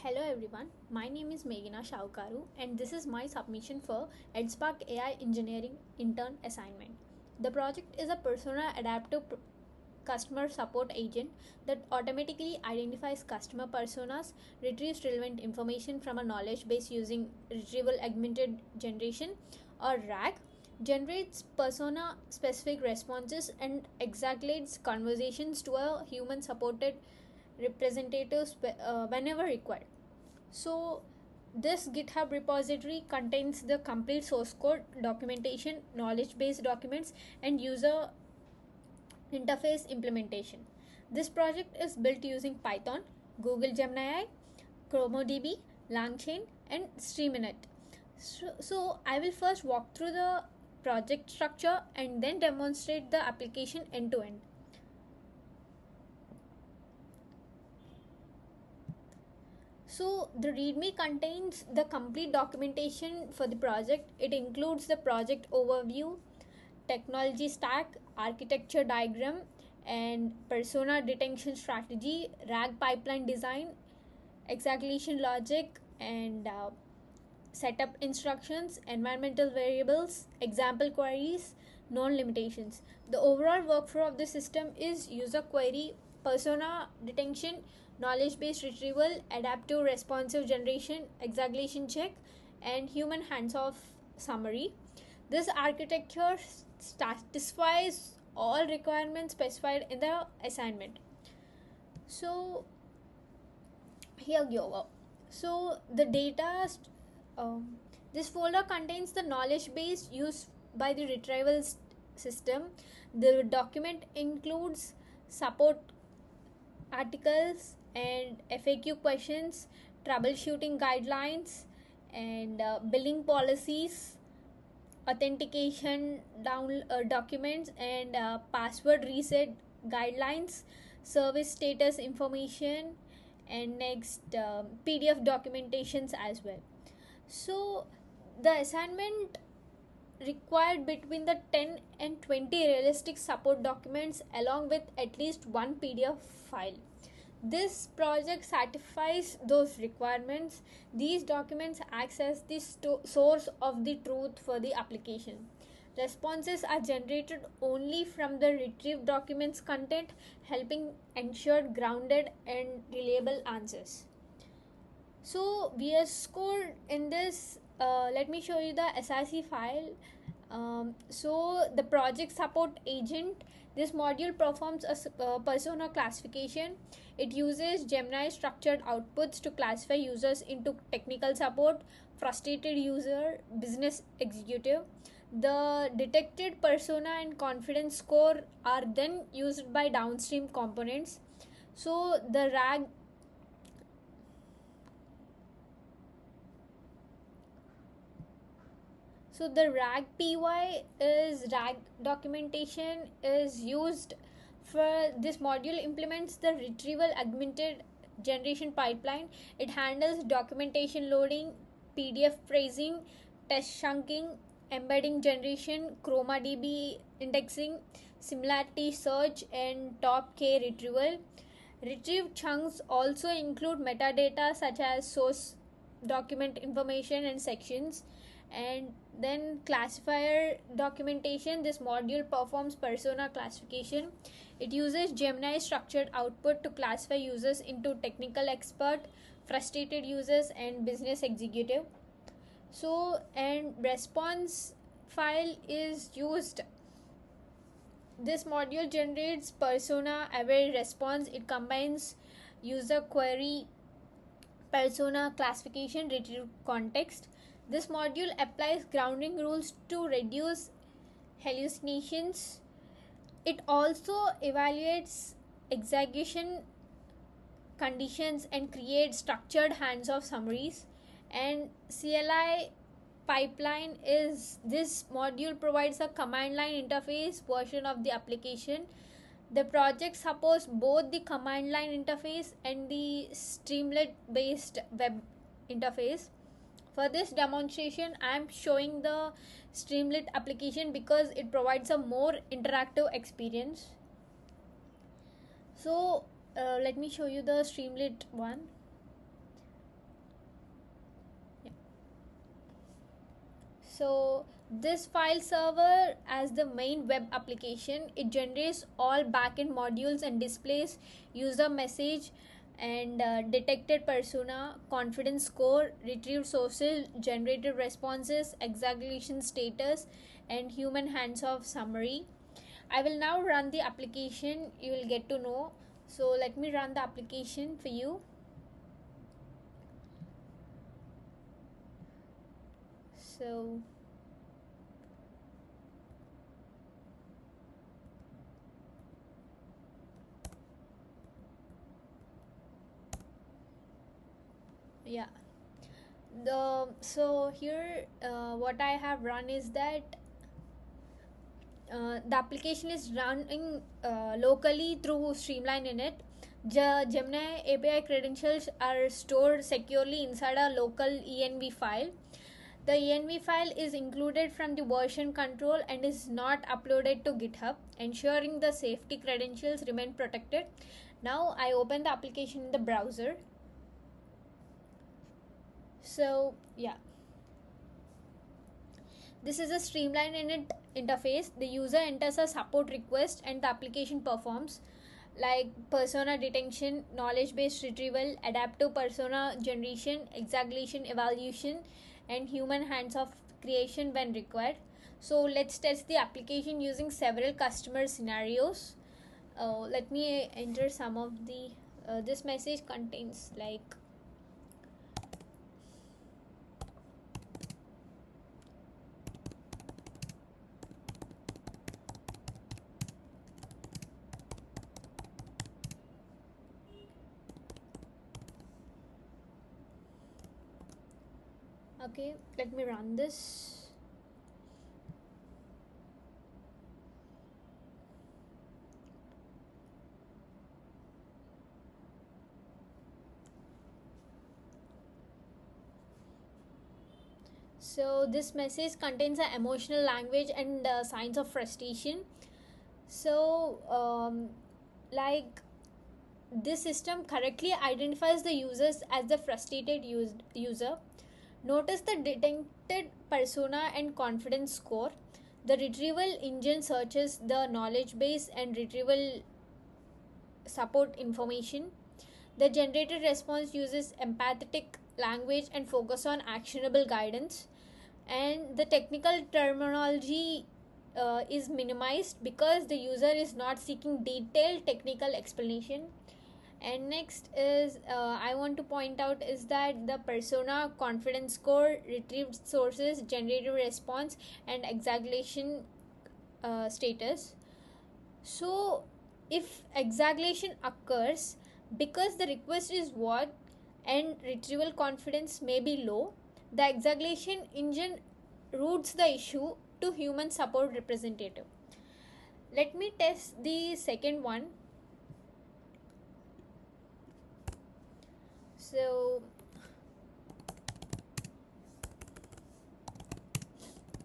Hello everyone, my name is Meghna Shaukaru and this is my submission for EdSpark AI Engineering Intern Assignment. The project is a persona adaptive customer support agent that automatically identifies customer personas, retrieves relevant information from a knowledge base using retrieval augmented generation or RAG, generates persona specific responses and exaggerates conversations to a human supported representative whenever required. So, this GitHub repository contains the complete source code, documentation, knowledge base documents, and user interface implementation. This project is built using Python, Google Gemini, ChromoDB, LangChain, and Streamlit. So, I will first walk through the project structure and then demonstrate the application end to end. So the README contains the complete documentation for the project. It includes the project overview, technology stack, architecture diagram, and persona detection strategy, RAG pipeline design, exaggeration logic, and setup instructions, environmental variables, example queries, known limitations. The overall workflow of the system is user query, persona detection, knowledge based retrieval, adaptive responsive generation, exaggeration check, and human hands off summary. This architecture satisfies all requirements specified in the assignment. So, here you go. So, the data, this folder contains the knowledge base used by the retrieval system. The document includes support articles and FAQ questions, troubleshooting guidelines, and billing policies, authentication documents, and password reset guidelines, service status information, and next PDF documentations as well. So the assignment required between the 10 and 20 realistic support documents along with at least one PDF file. This project satisfies those requirements. These documents act as the source of the truth for the application. Responses are generated only from the retrieved documents content, helping ensure grounded and reliable answers. So VS Code in this, let me show you the SRC file. So the project support agent, this module performs a persona classification. It uses Gemini structured outputs to classify users into technical support, frustrated user, business executive. The detected persona and confidence score are then used by downstream components. So the RAG So the RAG PY is RAG documentation is used for this module implements the retrieval augmented generation pipeline. It handles documentation loading, PDF phrasing, test chunking, embedding generation, ChromaDB indexing, similarity search, and top K retrieval. Retrieved chunks also include metadata such as source document information and sections. And then classifier documentation, this module performs persona classification. It uses Gemini structured output to classify users into technical expert, frustrated users, and business executive. So and response file is used. This module generates persona aware response. It combines user query, persona classification, retrieve context. This module applies grounding rules to reduce hallucinations. It also evaluates exaggeration conditions and creates structured hands-off summaries. And CLI pipeline is this module provides a command line interface version of the application. The project supports both the command line interface and the Streamlit based web interface. For this demonstration, I am showing the Streamlit application because it provides a more interactive experience. So let me show you the Streamlit one. So this file server as the main web application, it generates all backend modules and displays user message and detected persona, confidence score, retrieved sources, generated responses, exaggeration status, and human hands-off summary. I will now run the application, you will get to know. So let me run the application for you. So yeah, so here what I have run is that the application is running locally through Streamline Init. Gemini API credentials are stored securely inside a local env file. The env file is included from the version control and is not uploaded to GitHub, ensuring the safety credentials remain protected. Now I open the application in the browser. So yeah, this is a streamlined init interface. The user enters a support request and the application performs like persona detection, knowledge based retrieval, adaptive persona generation, exaggeration evaluation, and human hands off creation when required. So let's test the application using several customer scenarios. Let me enter some of the this message contains like okay, let me run this. So this message contains an emotional language and signs of frustration. So like this system correctly identifies the users as the frustrated user. Notice the detected persona and confidence score. The retrieval engine searches the knowledge base and retrieval support information. The generated response uses empathetic language and focus on actionable guidance. And the technical terminology is minimized because the user is not seeking detailed technical explanation. And next is I want to point out is that the persona, confidence score, retrieved sources, generated response, and exaggeration status. So if exaggeration occurs because the request is vague and retrieval confidence may be low, the exaggeration engine routes the issue to human support representative. Let me test the second one. So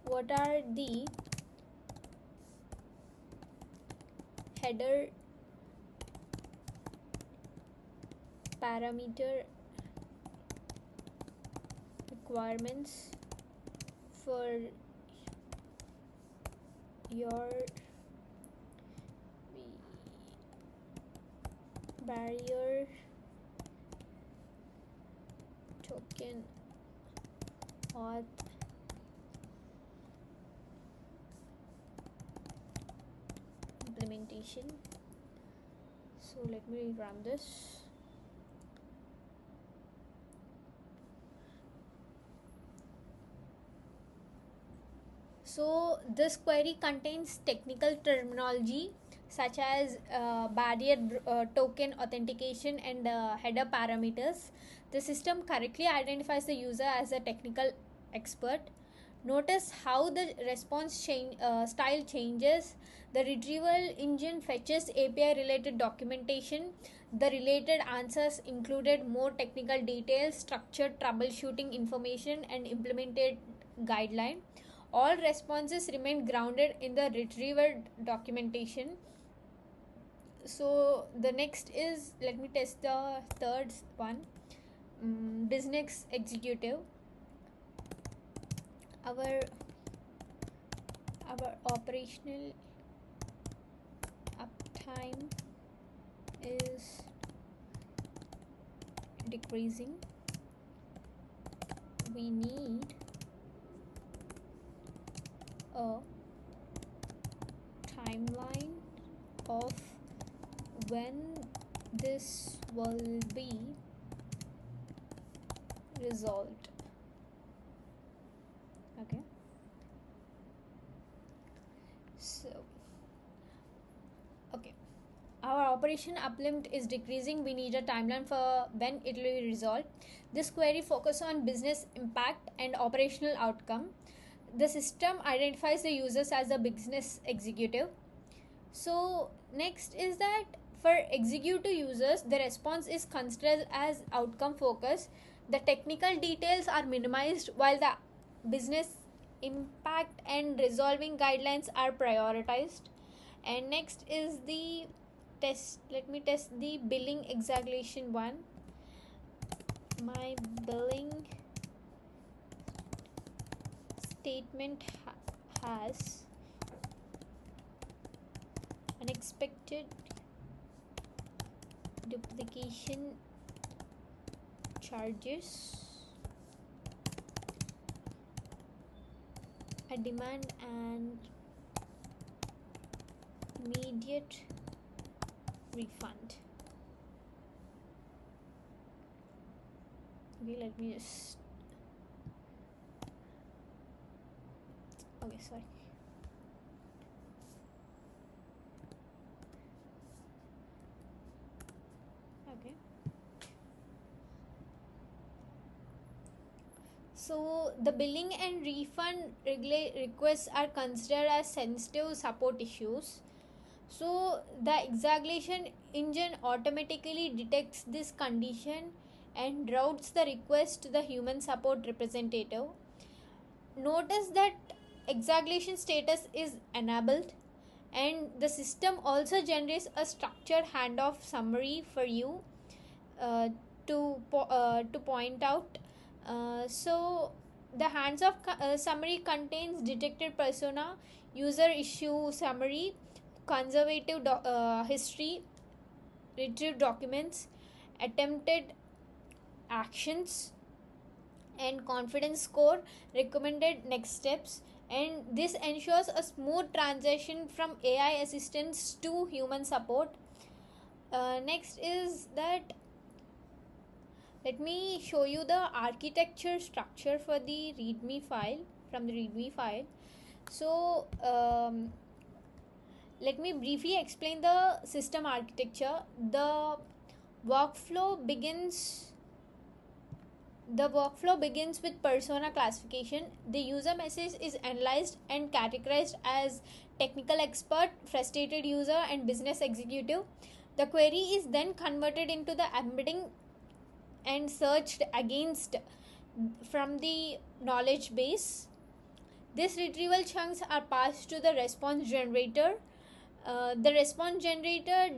what are the header parameter requirements for your barrier token auth implementation? So let me run this. So this query contains technical terminology such as barrier token authentication and header parameters. The system correctly identifies the user as a technical expert. Notice how the response style changes. The retrieval engine fetches API related documentation. The related answers included more technical details, structured troubleshooting information, and implemented guideline. All responses remain grounded in the retrieval documentation. So the next is, let me test the third one. Business executive. Our our operational uptime is decreasing. We need a timeline of when this will be resolved. Okay, so okay, our operation uplift is decreasing. We need a timeline for when it will be resolved. This query focuses on business impact and operational outcome. The system identifies the users as the business executive. So next is that for executive users, the response is considered as outcome focused. The technical details are minimized while the business impact and resolving guidelines are prioritized. And next is the test. Let me test the billing exaggeration one. My billing statement has unexpected duplication charges. I demand an immediate refund. Okay, let me just. Okay, sorry. Okay. So the billing and refund requests are considered as sensitive support issues. So the exaggeration engine automatically detects this condition and routes the request to the human support representative. Notice that exaggeration status is enabled, and the system also generates a structured handoff summary for you uh, to point out. So the hands-off summary contains detected persona, user issue summary, conservative history, retrieved documents, attempted actions, and confidence score, recommended next steps. And this ensures a smooth transition from AI assistance to human support. Next is that let me show you the architecture structure for the readme file from the readme file. So let me briefly explain the system architecture. Workflow begins the workflow begins with persona classification. The user message is analyzed and categorized as technical expert, frustrated user, and business executive. The query is then converted into the embedding and searched against from the knowledge base. These retrieval chunks are passed to the response generator. The response generator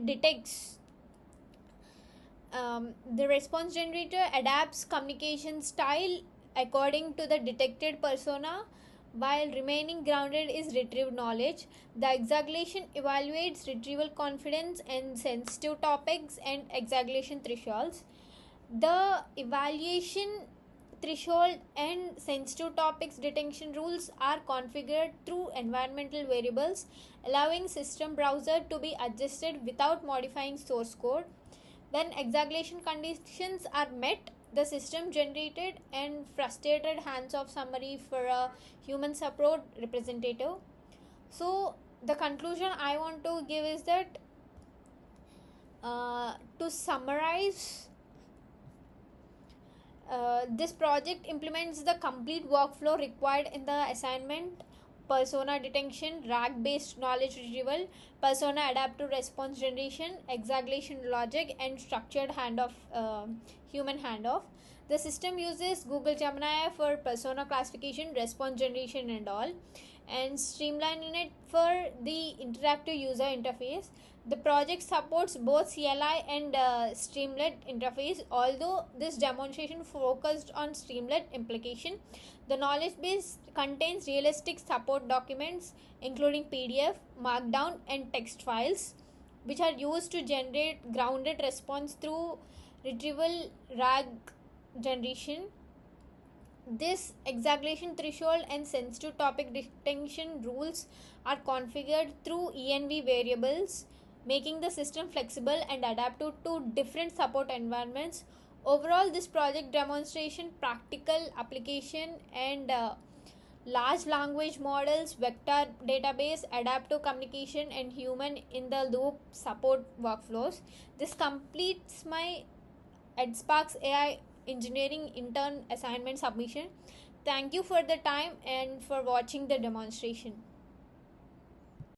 adapts communication style according to the detected persona while remaining grounded is retrieved knowledge. The exaggeration evaluates retrieval confidence and sensitive topics and exaggeration thresholds. The evaluation threshold and sensitive topics detection rules are configured through environmental variables, allowing system browser to be adjusted without modifying source code. When exaggeration conditions are met, the system generated and frustrated hands-off summary for a human support representative. So the conclusion I want to give is that to summarize, this project implements the complete workflow required in the assignment: persona detection, RAG based knowledge retrieval, persona adaptive response generation, exaggeration logic, and structured human handoff. The system uses Google Gemini for persona classification, response generation, and all. and streamlining it for the interactive user interface. The project supports both CLI and Streamlit interface. Although this demonstration focused on Streamlit implication, the knowledge base contains realistic support documents, including PDF, Markdown, and text files, which are used to generate grounded response through retrieval RAG generation. This exaggeration threshold and sensitive topic distinction rules are configured through env variables, making the system flexible and adaptive to different support environments. Overall, this project demonstration practical application and large language models, vector database, adaptive communication, and human in the loop support workflows. This completes my EdSparks AI engineering intern assignment submission. Thank you for the time and for watching the demonstration.